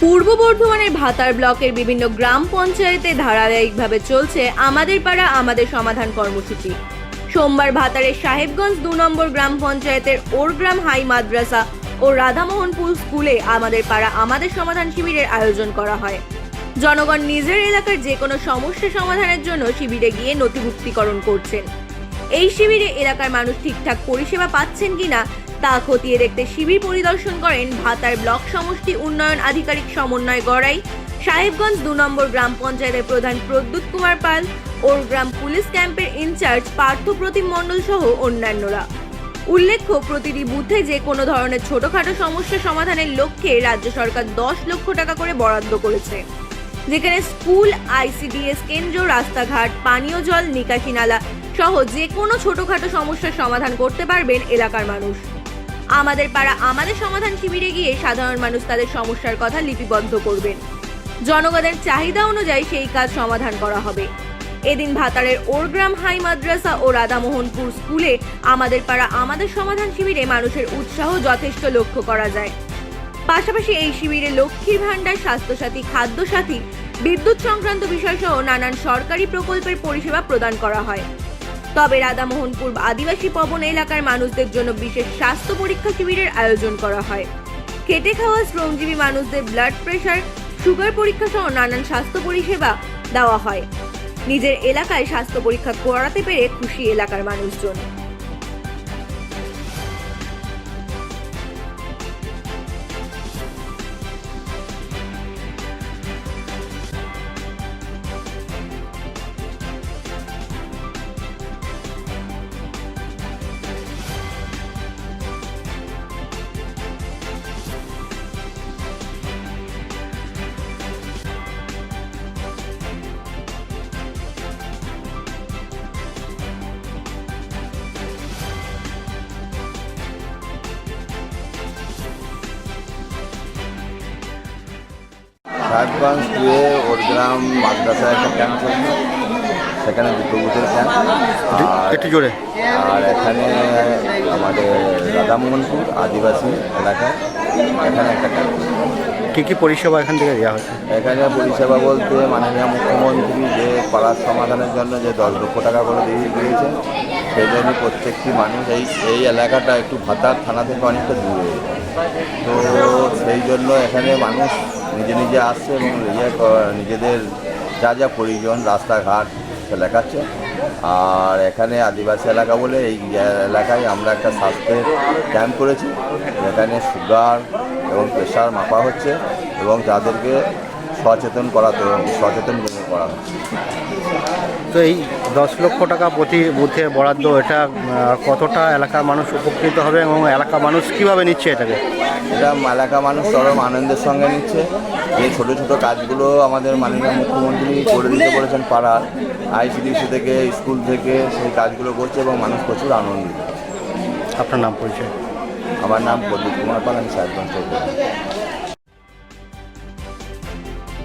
পূর্ব বর্ধমানের ভাতার ব্লকের বিভিন্ন গ্রাম পঞ্চায়েতে ধারাবাহিকভাবে চলছে আমাদের পাড়া আমাদের সমাধান কর্মসূচি। সোমবার ভাতারের সাহেবগঞ্জ 2 নম্বর গ্রাম পঞ্চায়েতের ওরগ্রাম হাই মাদ্রাসা ও রাধামোহনপুর স্কুলে আমাদের পাড়া আমাদের সমাধান শিবিরের আয়োজন করা হয়। জনগণ নিজের এলাকার যে কোনো সমস্যা সমাধানের জন্য শিবিরে গিয়ে নথিভুক্তিকরণ করছেন। এই শিবিরে এলাকার মানুষ ঠিকঠাক পরিষেবা পাচ্ছেন কিনা তা খতিয়ে দেখতে শিবির পরিদর্শন করেন ভাতার ব্লক সমষ্টি উন্নয়ন আধিকারিক সমন্বয় গড়াই, সাহেবগঞ্জ 2 নম্বর গ্রাম পঞ্চায়েতের প্রধান প্রদ্যুৎ কুমার পাল, ওরগ্রাম পুলিশ ক্যাম্পের ইনচার্জ পার্থপ্রতিম মণ্ডল সহ অন্যান্যরা। উল্লেখ্য, প্রতিটি বুথে যে কোনো ধরনের ছোটখাটো সমস্যা সমাধানের লক্ষ্যে রাজ্য সরকার 10 লক্ষ টাকা করে বরাদ্দ করেছে, যেখানে স্কুল, আইসিডিএস কেন্দ্র, রাস্তাঘাট, পানীয় জল, নিকাশি নালা সহ যে কোনো ছোটখাটো সমস্যার সমাধান করতে পারবেন এলাকার মানুষ। আমাদের পাড়া আমাদের সমাধান শিবিরে গিয়ে সাধারণ মানুষ তাদের সমস্যার কথা লিপিবদ্ধ করবেন। জনগণের চাহিদা অনুযায়ী সেই কাজ সমাধান করা হবে। এদিন ভাতারের ওরগ্রাম হাই মাদ্রাসা ও রাধামোহনপুর স্কুলে আমাদের পাড়া আমাদের সমাধান শিবিরে মানুষের উৎসাহ যথেষ্ট লক্ষ্য করা যায়। পাশাপাশি এই শিবিরে লক্ষ্মীর ভাণ্ডার, স্বাস্থ্যসাথী, খাদ্যসাথী, বিদ্যুৎ সংক্রান্ত বিষয়সহ নানান সরকারি প্রকল্পের পরিষেবা প্রদান করা হয়। তবে রাধামোহনপুর আদিবাসী ভবন এলাকার মানুষদের জন্য বিশেষ স্বাস্থ্য পরীক্ষা শিবিরের আয়োজন করা হয়। খেটে খাওয়া শ্রমজীবী মানুষদের ব্লাড প্রেশার, সুগার পরীক্ষা সহ নানান স্বাস্থ্য পরিষেবা দেওয়া হয়। নিজের এলাকায় স্বাস্থ্য পরীক্ষা করাতে পেরে খুশি এলাকার মানুষজন। সাহেবগঞ্জ দিয়ে ওরগ্রাম মাদ্রাসায় একটা ক্যাম্প চলছে, সেখানে 2 বুথের ক্যাম্প। একটু জোরে। আর এখানে আমাদের রাধামোহনপুর আদিবাসী এলাকায় এখানে একটা ক্যাম্প। কী কী পরিষেবা এখান থেকে দেওয়া হচ্ছে? এখানে পরিষেবা বলতে মাননীয় মুখ্যমন্ত্রী যে পাড়ার সমাধানের জন্য যে 10 লক্ষ টাকা করে দিয়েছে, সেই জন্য প্রত্যেকটি মানুষ এই এলাকাটা একটু ভাতার থানা থেকে অনেকটা দূরে, তো সেই জন্য এখানে মানুষ নিজে নিজে আসছে এবং নিজেদের যা যা প্রয়োজন রাস্তাঘাট সে লেখাচ্ছে। আর এখানে আদিবাসী এলাকা বলে এই এলাকায় আমরা একটা স্বাস্থ্যের ক্যাম্প করেছি, যেখানে সুগার এবং প্রেশার মাপা হচ্ছে এবং তাদেরকে সচেতন করা হচ্ছে। তো এই 10 লক্ষ টাকা প্রতি বুথে বরাদ্দ, এটা কতটা এলাকার মানুষ উপকৃত হবে এবং এলাকার মানুষ কীভাবে নিচ্ছে এটাকে? এটা এলাকার মানুষ চরম আনন্দের সঙ্গে নিচ্ছে। যে ছোটো ছোটো কাজগুলো আমাদের মাননীয় মুখ্যমন্ত্রী করে দিতে বলেছেন পাড়ার, আইসিডিসি থেকে, স্কুল থেকে সেই কাজগুলো করছে এবং মানুষ প্রচুর আনন্দিত। আপনার নাম পরিচয়? আমার নাম প্রদ্যুৎ কুমার পাল, আমি সাহেবগঞ্জ থেকে।